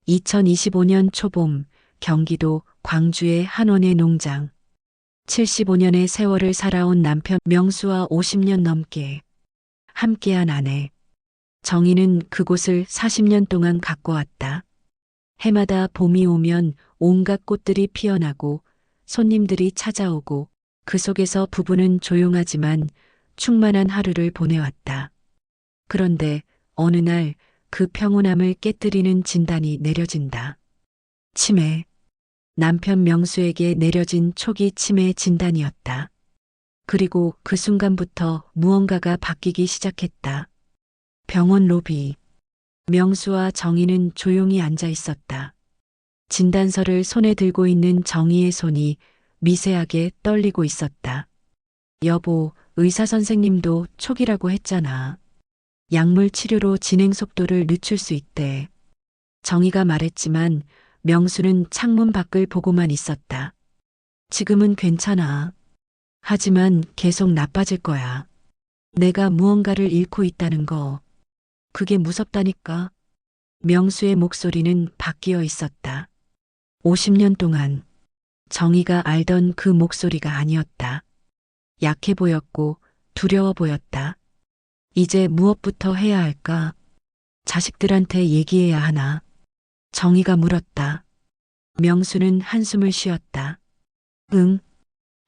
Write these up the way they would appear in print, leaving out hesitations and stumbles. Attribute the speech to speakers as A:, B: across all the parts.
A: 2025년 초봄 경기도 광주의 한 원예 농장. 75년의 세월을 살아온 남편 명수와 50년 넘게 함께한 아내 정희는 그곳을 40년 동안 가꿔왔다. 해마다 봄이 오면 온갖 꽃들이 피어나고 손님들이 찾아오고 그 속에서 부부는 조용하지만 충만한 하루를 보내왔다. 그런데 어느 날 그 평온함을 깨뜨리는 진단이 내려진다. 치매. 남편 명수에게 내려진 초기 치매 진단이었다. 그리고 그 순간부터 무언가가 바뀌기 시작했다. 병원 로비. 명수와 정희는 조용히 앉아 있었다. 진단서를 손에 들고 있는 정희의 손이 미세하게 떨리고 있었다. 여보, 의사 선생님도 초기라고 했잖아. 약물 치료로 진행 속도를 늦출 수 있대. 정희가 말했지만 명수는 창문 밖을 보고만 있었다. 지금은 괜찮아. 하지만 계속 나빠질 거야. 내가 무언가를 잃고 있다는 거. 그게 무섭다니까. 명수의 목소리는 바뀌어 있었다. 50년 동안 정희가 알던 그 목소리가 아니었다. 약해 보였고 두려워 보였다. 이제 무엇부터 해야 할까? 자식들한테 얘기해야 하나? 정희가 물었다. 명수는 한숨을 쉬었다. 응,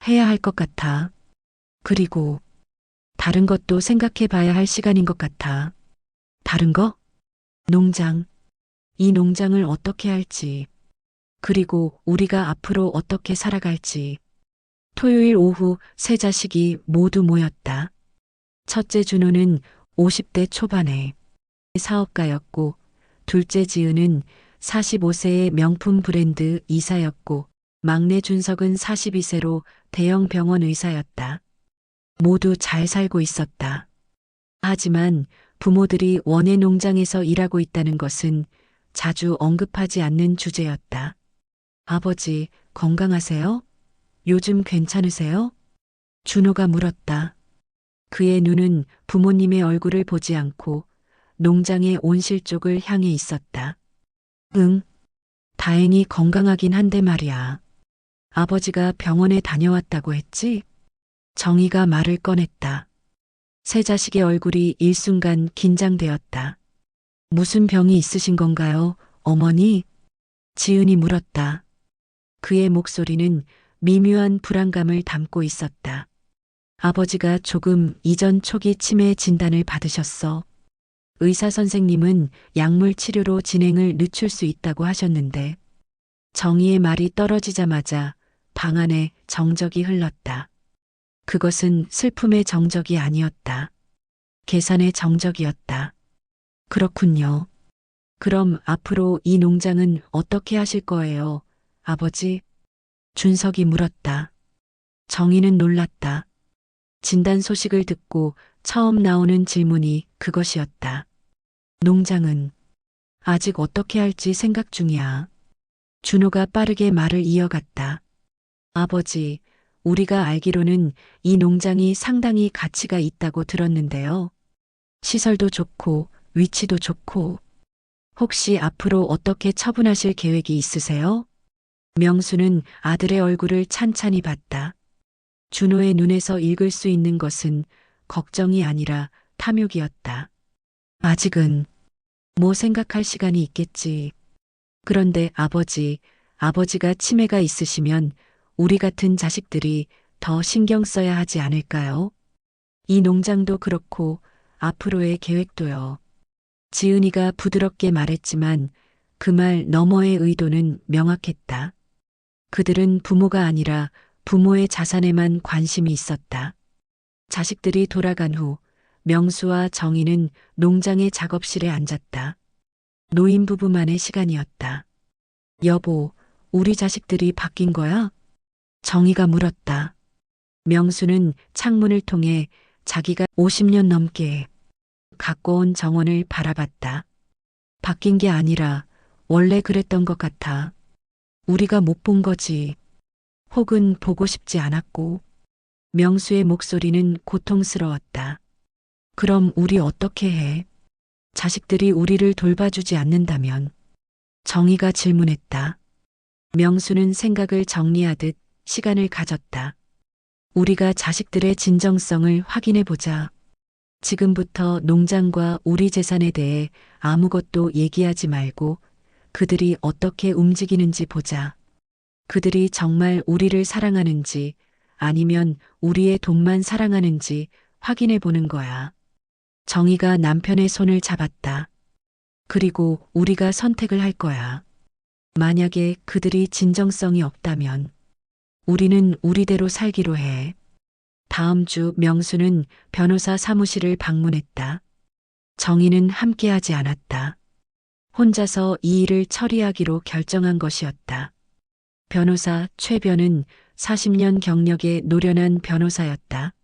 A: 해야 할 것 같아. 그리고 다른 것도 생각해 봐야 할 시간인 것 같아. 다른 거? 농장. 이 농장을 어떻게 할지. 그리고 우리가 앞으로 어떻게 살아갈지. 토요일 오후 세 자식이 모두 모였다. 첫째 준호는 50대 초반의 사업가였고, 둘째 지은은 45세의 명품 브랜드 이사였고, 막내 준석은 42세로 대형 병원 의사였다. 모두 잘 살고 있었다. 하지만 부모들이 원예 농장에서 일하고 있다는 것은 자주 언급하지 않는 주제였다. 아버지, 건강하세요? 요즘 괜찮으세요? 준호가 물었다. 그의 눈은 부모님의 얼굴을 보지 않고 농장의 온실 쪽을 향해 있었다. 응, 다행히 건강하긴 한데 말이야. 아버지가 병원에 다녀왔다고 했지? 정희가 말을 꺼냈다. 세 자식의 얼굴이 일순간 긴장되었다. 무슨 병이 있으신 건가요, 어머니? 지은이 물었다. 그의 목소리는 미묘한 불안감을 담고 있었다. 아버지가 조금 이전 초기 치매 진단을 받으셨어. 의사 선생님은 약물 치료로 진행을 늦출 수 있다고 하셨는데, 정희의 말이 떨어지자마자 방 안에 정적이 흘렀다. 그것은 슬픔의 정적이 아니었다. 계산의 정적이었다. 그렇군요. 그럼 앞으로 이 농장은 어떻게 하실 거예요, 아버지? 준석이 물었다. 정희는 놀랐다. 진단 소식을 듣고 처음 나오는 질문이 그것이었다. 농장은 아직 어떻게 할지 생각 중이야. 준호가 빠르게 말을 이어갔다. 아버지, 우리가 알기로는 이 농장이 상당히 가치가 있다고 들었는데요. 시설도 좋고 위치도 좋고. 혹시 앞으로 어떻게 처분하실 계획이 있으세요? 명수는 아들의 얼굴을 찬찬히 봤다. 준호의 눈에서 읽을 수 있는 것은 걱정이 아니라 탐욕이었다. 아직은 뭐 생각할 시간이 있겠지. 그런데 아버지가 치매가 있으시면 우리 같은 자식들이 더 신경 써야 하지 않을까요? 이 농장도 그렇고 앞으로의 계획도요. 지은이가 부드럽게 말했지만 그 말 너머의 의도는 명확했다. 그들은 부모가 아니라 부모의 자산에만 관심이 있었다. 자식들이 돌아간 후 명수와 정희는 농장의 작업실에 앉았다. 노인 부부만의 시간이었다. 여보, 우리 자식들이 바뀐 거야? 정희가 물었다. 명수는 창문을 통해 자기가 50년 넘게 가꿔온 정원을 바라봤다. 바뀐 게 아니라 원래 그랬던 것 같아. 우리가 못 본 거지. 혹은 보고 싶지 않았고. 명수의 목소리는 고통스러웠다. 그럼 우리 어떻게 해? 자식들이 우리를 돌봐주지 않는다면. 정희가 질문했다. 명수는 생각을 정리하듯 시간을 가졌다. 우리가 자식들의 진정성을 확인해 보자. 지금부터 농장과 우리 재산에 대해 아무것도 얘기하지 말고 그들이 어떻게 움직이는지 보자. 그들이 정말 우리를 사랑하는지 아니면 우리의 돈만 사랑하는지 확인해 보는 거야. 정희가 남편의 손을 잡았다. 그리고 우리가 선택을 할 거야. 만약에 그들이 진정성이 없다면 우리는 우리대로 살기로 해. 다음 주 명수는 변호사 사무실을 방문했다. 정희는 함께하지 않았다. 혼자서 이 일을 처리하기로 결정한 것이었다. 변호사 최변은 40년 경력의 노련한 변호사였다.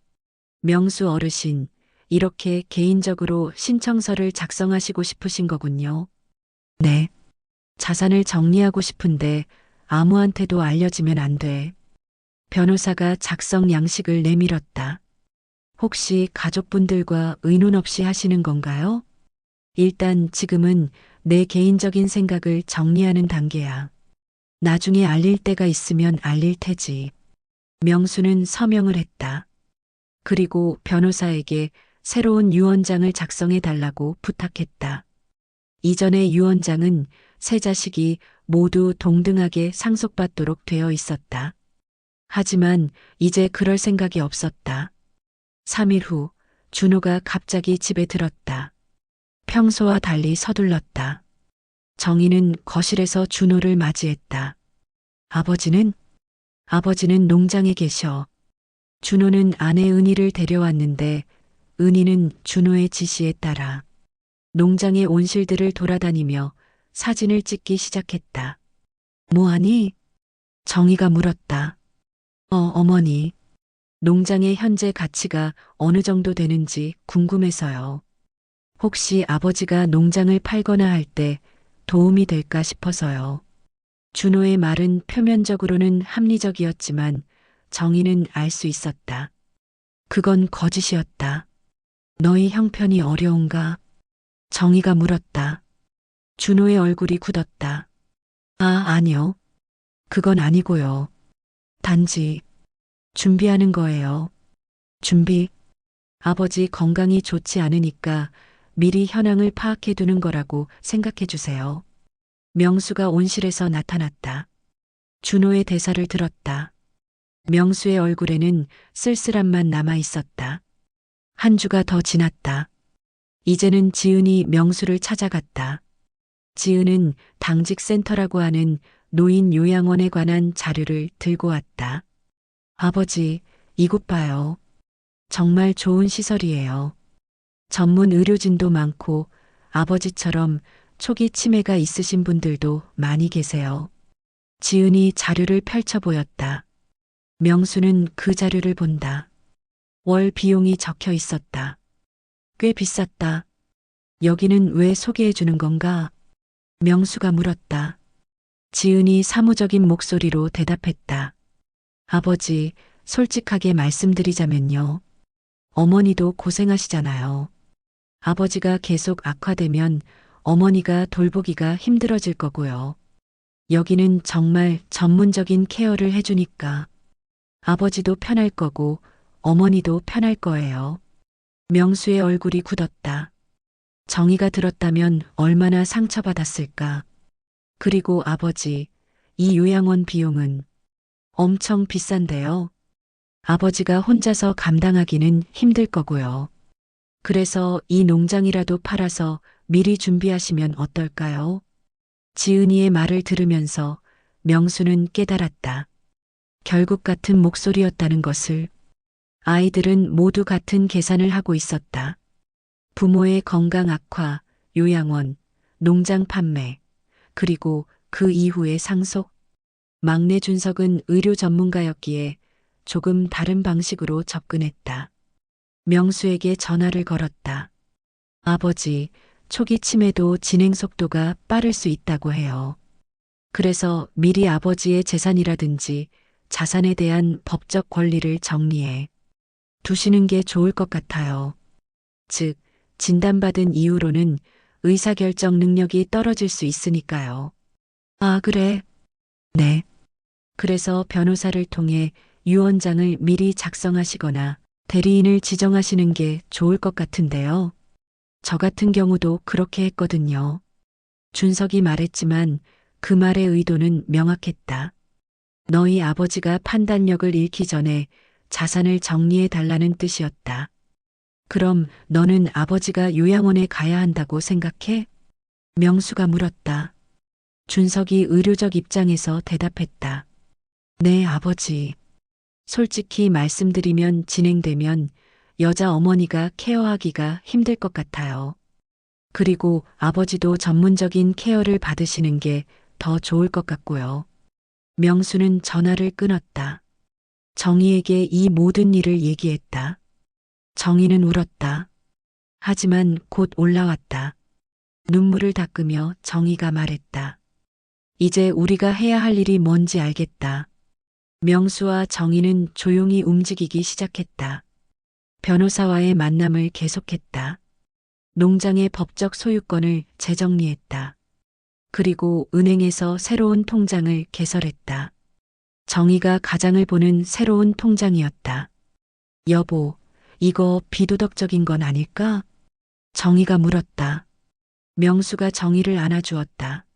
A: 명수 어르신, 이렇게 개인적으로 신청서를 작성하시고 싶으신 거군요. 네. 자산을 정리하고 싶은데 아무한테도 알려지면 안 돼. 변호사가 작성 양식을 내밀었다. 혹시 가족분들과 의논 없이 하시는 건가요? 일단 지금은 내 개인적인 생각을 정리하는 단계야. 나중에 알릴 때가 있으면 알릴 테지. 명수는 서명을 했다. 그리고 변호사에게 새로운 유언장을 작성해 달라고 부탁했다. 이전의 유언장은 세 자식이 모두 동등하게 상속받도록 되어 있었다. 하지만 이제 그럴 생각이 없었다. 3일 후 준호가 갑자기 집에 들었다. 평소와 달리 서둘렀다. 정희는 거실에서 준호를 맞이했다. 아버지는? 아버지는 농장에 계셔. 준호는 아내 은희를 데려왔는데 은희는 준호의 지시에 따라 농장의 온실들을 돌아다니며 사진을 찍기 시작했다. 뭐하니? 정희가 물었다. 어머니. 농장의 현재 가치가 어느 정도 되는지 궁금해서요. 혹시 아버지가 농장을 팔거나 할 때 도움이 될까 싶어서요. 준호의 말은 표면적으로는 합리적이었지만 정희는 알 수 있었다. 그건 거짓이었다. 너희 형편이 어려운가? 정희가 물었다. 준호의 얼굴이 굳었다. 아니요. 그건 아니고요. 단지 준비하는 거예요. 준비? 아버지 건강이 좋지 않으니까 미리 현황을 파악해 두는 거라고 생각해 주세요. 명수가 온실에서 나타났다. 준호의 대사를 들었다. 명수의 얼굴에는 쓸쓸함만 남아 있었다. 한 주가 더 지났다. 이제는 지은이 명수를 찾아갔다. 지은은 당직센터라고 하는 노인 요양원에 관한 자료를 들고 왔다. 아버지, 이곳 봐요. 정말 좋은 시설이에요. 전문 의료진도 많고 아버지처럼 초기 치매가 있으신 분들도 많이 계세요. 지은이 자료를 펼쳐 보였다. 명수는 그 자료를 본다. 월 비용이 적혀 있었다. 꽤 비쌌다. 여기는 왜 소개해 주는 건가? 명수가 물었다. 지은이 사무적인 목소리로 대답했다. 아버지, 솔직하게 말씀드리자면요. 어머니도 고생하시잖아요. 아버지가 계속 악화되면 어머니가 돌보기가 힘들어질 거고요. 여기는 정말 전문적인 케어를 해주니까 아버지도 편할 거고 어머니도 편할 거예요. 명수의 얼굴이 굳었다. 정희가 들었다면 얼마나 상처받았을까. 그리고 아버지, 이 요양원 비용은 엄청 비싼데요. 아버지가 혼자서 감당하기는 힘들 거고요. 그래서 이 농장이라도 팔아서 미리 준비하시면 어떨까요? 지은이의 말을 들으면서 명수는 깨달았다. 결국 같은 목소리였다는 것을. 아이들은 모두 같은 계산을 하고 있었다. 부모의 건강 악화, 요양원, 농장 판매, 그리고 그 이후의 상속. 막내 준석은 의료 전문가였기에 조금 다른 방식으로 접근했다. 명수에게 전화를 걸었다. 아버지, 초기 치매도 진행 속도가 빠를 수 있다고 해요. 그래서 미리 아버지의 재산이라든지 자산에 대한 법적 권리를 정리해 두시는 게 좋을 것 같아요. 즉, 진단받은 이후로는 의사결정 능력이 떨어질 수 있으니까요. 아, 그래. 네. 그래서 변호사를 통해 유언장을 미리 작성하시거나 대리인을 지정하시는 게 좋을 것 같은데요. 저 같은 경우도 그렇게 했거든요. 준석이 말했지만 그 말의 의도는 명확했다. 너희 아버지가 판단력을 잃기 전에 자산을 정리해 달라는 뜻이었다. 그럼 너는 아버지가 요양원에 가야 한다고 생각해? 명수가 물었다. 준석이 의료적 입장에서 대답했다. 네, 아버지. 솔직히 말씀드리면 진행되면 여자 어머니가 케어하기가 힘들 것 같아요. 그리고 아버지도 전문적인 케어를 받으시는 게 더 좋을 것 같고요. 명수는 전화를 끊었다. 정희에게 이 모든 일을 얘기했다. 정희는 울었다. 하지만 곧 올라왔다. 눈물을 닦으며 정희가 말했다. 이제 우리가 해야 할 일이 뭔지 알겠다. 명수와 정희는 조용히 움직이기 시작했다. 변호사와의 만남을 계속했다. 농장의 법적 소유권을 재정리했다. 그리고 은행에서 새로운 통장을 개설했다. 정희가 가장을 보는 새로운 통장이었다. 여보, 이거 비도덕적인 건 아닐까? 정희가 물었다. 명수가 정희를 안아주었다.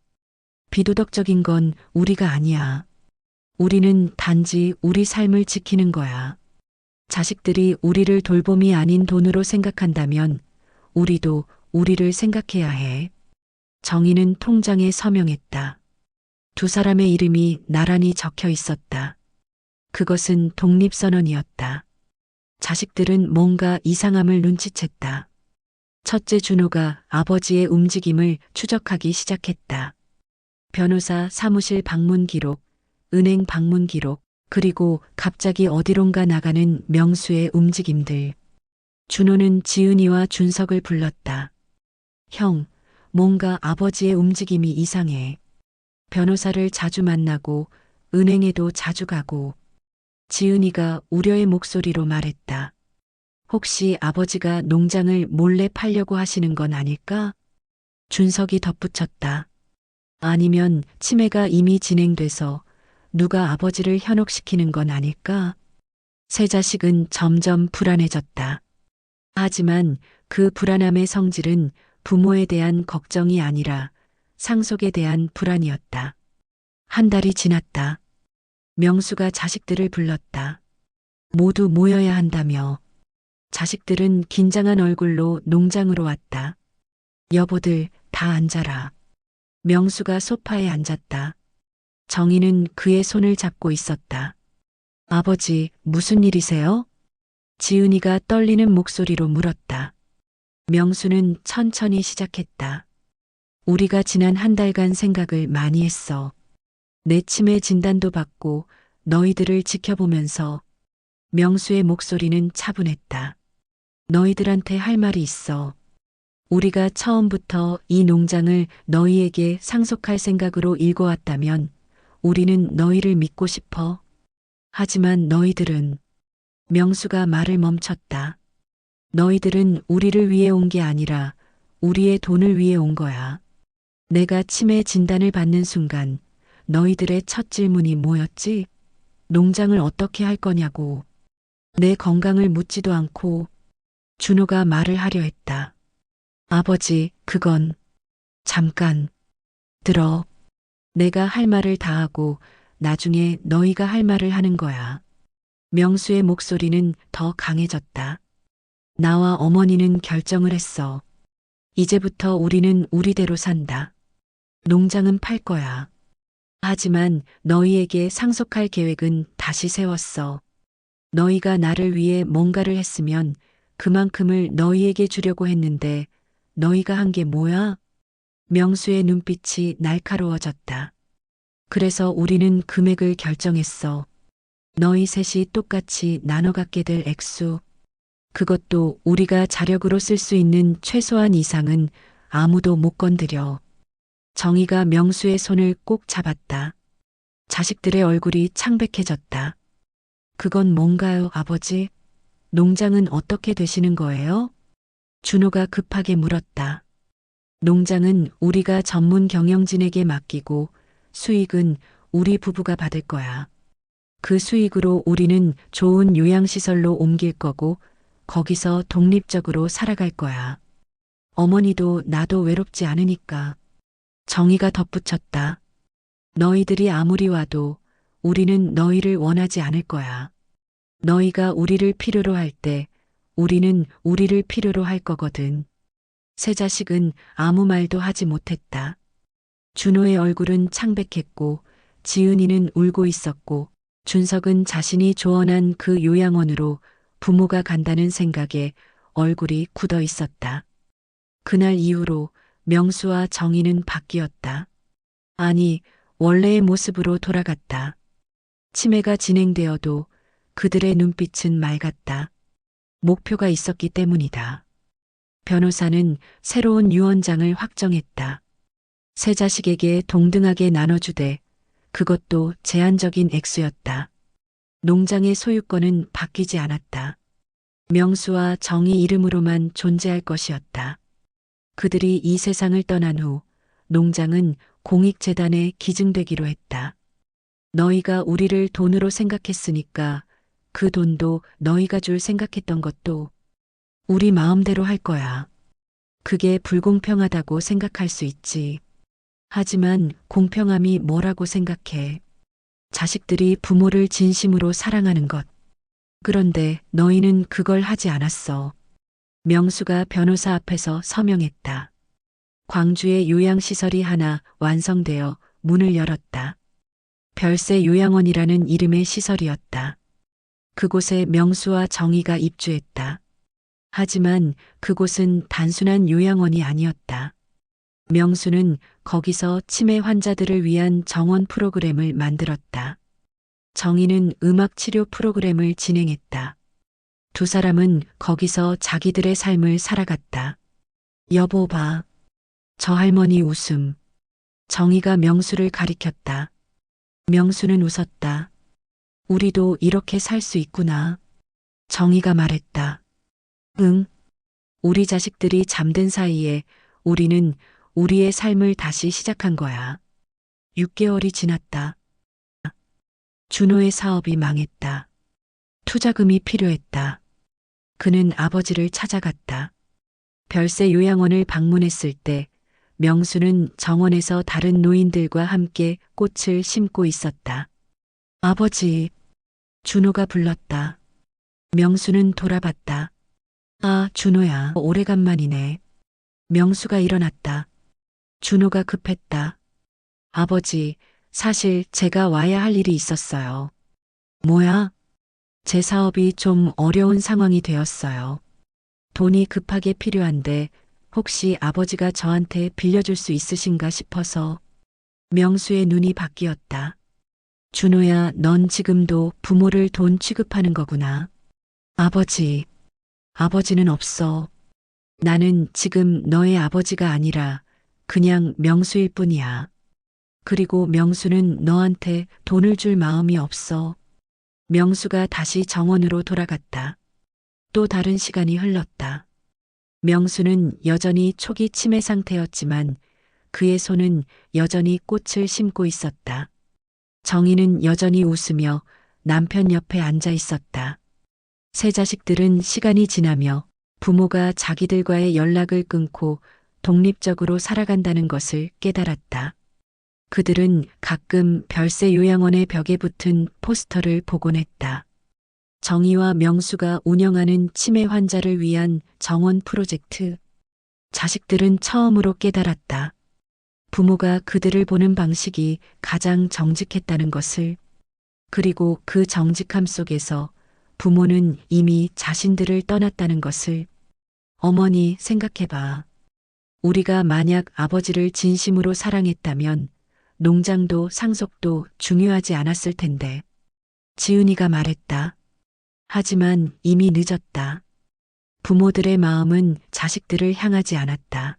A: 비도덕적인 건 우리가 아니야. 우리는 단지 우리 삶을 지키는 거야. 자식들이 우리를 돌봄이 아닌 돈으로 생각한다면 우리도 우리를 생각해야 해. 정희는 통장에 서명했다. 두 사람의 이름이 나란히 적혀 있었다. 그것은 독립선언이었다. 자식들은 뭔가 이상함을 눈치챘다. 첫째 준호가 아버지의 움직임을 추적하기 시작했다. 변호사 사무실 방문 기록, 은행 방문 기록, 그리고 갑자기 어디론가 나가는 명수의 움직임들. 준호는 지은이와 준석을 불렀다. 형, 뭔가 아버지의 움직임이 이상해. 변호사를 자주 만나고 은행에도 자주 가고. 지은이가 우려의 목소리로 말했다. 혹시 아버지가 농장을 몰래 팔려고 하시는 건 아닐까? 준석이 덧붙였다. 아니면 치매가 이미 진행돼서 누가 아버지를 현혹시키는 건 아닐까? 세 자식은 점점 불안해졌다. 하지만 그 불안함의 성질은 부모에 대한 걱정이 아니라 상속에 대한 불안이었다. 한 달이 지났다. 명수가 자식들을 불렀다. 모두 모여야 한다며. 자식들은 긴장한 얼굴로 농장으로 왔다. 여보들 다 앉아라. 명수가 소파에 앉았다. 정희는 그의 손을 잡고 있었다. 아버지, 무슨 일이세요? 지은이가 떨리는 목소리로 물었다. 명수는 천천히 시작했다. 우리가 지난 한 달간 생각을 많이 했어. 내 치매 진단도 받고 너희들을 지켜보면서. 명수의 목소리는 차분했다. 너희들한테 할 말이 있어. 우리가 처음부터 이 농장을 너희에게 상속할 생각으로 일궈왔다면 우리는 너희를 믿고 싶어. 하지만 너희들은. 명수가 말을 멈췄다. 너희들은 우리를 위해 온 게 아니라 우리의 돈을 위해 온 거야. 내가 치매 진단을 받는 순간 너희들의 첫 질문이 뭐였지? 농장을 어떻게 할 거냐고. 내 건강을 묻지도 않고. 준호가 말을 하려 했다. 아버지, 그건. 잠깐. 들어. 내가 할 말을 다 하고 나중에 너희가 할 말을 하는 거야. 명수의 목소리는 더 강해졌다. 나와 어머니는 결정을 했어. 이제부터 우리는 우리대로 산다. 농장은 팔 거야. 하지만 너희에게 상속할 계획은 다시 세웠어. 너희가 나를 위해 뭔가를 했으면 그만큼을 너희에게 주려고 했는데 너희가 한 게 뭐야? 명수의 눈빛이 날카로워졌다. 그래서 우리는 금액을 결정했어. 너희 셋이 똑같이 나눠 갖게 될 액수. 그것도 우리가 자력으로 쓸 수 있는 최소한 이상은 아무도 못 건드려. 정희가 명수의 손을 꼭 잡았다. 자식들의 얼굴이 창백해졌다. 그건 뭔가요, 아버지? 농장은 어떻게 되시는 거예요? 준호가 급하게 물었다. 농장은 우리가 전문 경영진에게 맡기고 수익은 우리 부부가 받을 거야. 그 수익으로 우리는 좋은 요양시설로 옮길 거고 거기서 독립적으로 살아갈 거야. 어머니도 나도 외롭지 않으니까. 정희가 덧붙였다. 너희들이 아무리 와도 우리는 너희를 원하지 않을 거야. 너희가 우리를 필요로 할 때 우리는 우리를 필요로 할 거거든. 세 자식은 아무 말도 하지 못했다. 준호의 얼굴은 창백했고 지은이는 울고 있었고 준석은 자신이 조언한 그 요양원으로 부모가 간다는 생각에 얼굴이 굳어 있었다. 그날 이후로 명수와 정희는 바뀌었다. 아니, 원래의 모습으로 돌아갔다. 치매가 진행되어도 그들의 눈빛은 맑았다. 목표가 있었기 때문이다. 변호사는 새로운 유언장을 확정했다. 세 자식에게 동등하게 나눠주되 그것도 제한적인 액수였다. 농장의 소유권은 바뀌지 않았다. 명수와 정희 이름으로만 존재할 것이었다. 그들이 이 세상을 떠난 후 농장은 공익재단에 기증되기로 했다. 너희가 우리를 돈으로 생각했으니까 그 돈도 너희가 줄 생각했던 것도 우리 마음대로 할 거야. 그게 불공평하다고 생각할 수 있지. 하지만 공평함이 뭐라고 생각해? 자식들이 부모를 진심으로 사랑하는 것. 그런데 너희는 그걸 하지 않았어. 명수가 변호사 앞에서 서명했다. 광주의 요양시설이 하나 완성되어 문을 열었다. 별세 요양원이라는 이름의 시설이었다. 그곳에 명수와 정희가 입주했다. 하지만 그곳은 단순한 요양원이 아니었다. 명수는 거기서 치매 환자들을 위한 정원 프로그램을 만들었다. 정희는 음악 치료 프로그램을 진행했다. 두 사람은 거기서 자기들의 삶을 살아갔다. 여보 봐. 저 할머니 웃음. 정희가 명수를 가리켰다. 명수는 웃었다. 우리도 이렇게 살 수 있구나. 정희가 말했다. 응. 우리 자식들이 잠든 사이에 우리는 우리의 삶을 다시 시작한 거야. 6개월이 지났다. 준호의 사업이 망했다. 투자금이 필요했다. 그는 아버지를 찾아갔다. 별세 요양원을 방문했을 때 명수는 정원에서 다른 노인들과 함께 꽃을 심고 있었다. 아버지, 준호가 불렀다. 명수는 돌아봤다. 아, 준호야, 오래간만이네. 명수가 일어났다. 준호가 급했다. 아버지, 사실 제가 와야 할 일이 있었어요. 뭐야? 제 사업이 좀 어려운 상황이 되었어요. 돈이 급하게 필요한데 혹시 아버지가 저한테 빌려줄 수 있으신가 싶어서. 명수의 눈이 바뀌었다. 준호야, 넌 지금도 부모를 돈 취급하는 거구나. 아버지, 아버지는 없어. 나는 지금 너의 아버지가 아니라 그냥 명수일 뿐이야. 그리고 명수는 너한테 돈을 줄 마음이 없어. 명수가 다시 정원으로 돌아갔다. 또 다른 시간이 흘렀다. 명수는 여전히 초기 치매 상태였지만 그의 손은 여전히 꽃을 심고 있었다. 정희는 여전히 웃으며 남편 옆에 앉아 있었다. 세 자식들은 시간이 지나며 부모가 자기들과의 연락을 끊고 독립적으로 살아간다는 것을 깨달았다. 그들은 가끔 별세 요양원의 벽에 붙은 포스터를 보곤 했다. 정희와 명수가 운영하는 치매 환자를 위한 정원 프로젝트. 자식들은 처음으로 깨달았다. 부모가 그들을 보는 방식이 가장 정직했다는 것을. 그리고 그 정직함 속에서 부모는 이미 자신들을 떠났다는 것을. 어머니, 생각해봐. 우리가 만약 아버지를 진심으로 사랑했다면 농장도 상속도 중요하지 않았을 텐데. 지은이가 말했다. 하지만 이미 늦었다. 부모들의 마음은 자식들을 향하지 않았다.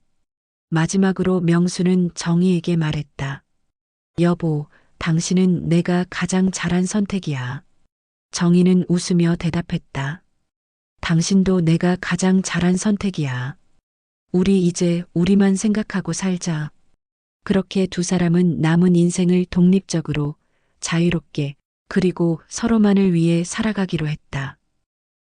A: 마지막으로 명수는 정희에게 말했다. 여보, 당신은 내가 가장 잘한 선택이야. 정희는 웃으며 대답했다. 당신도 내가 가장 잘한 선택이야. 우리 이제 우리만 생각하고 살자. 그렇게 두 사람은 남은 인생을 독립적으로, 자유롭게, 그리고 서로만을 위해 살아가기로 했다.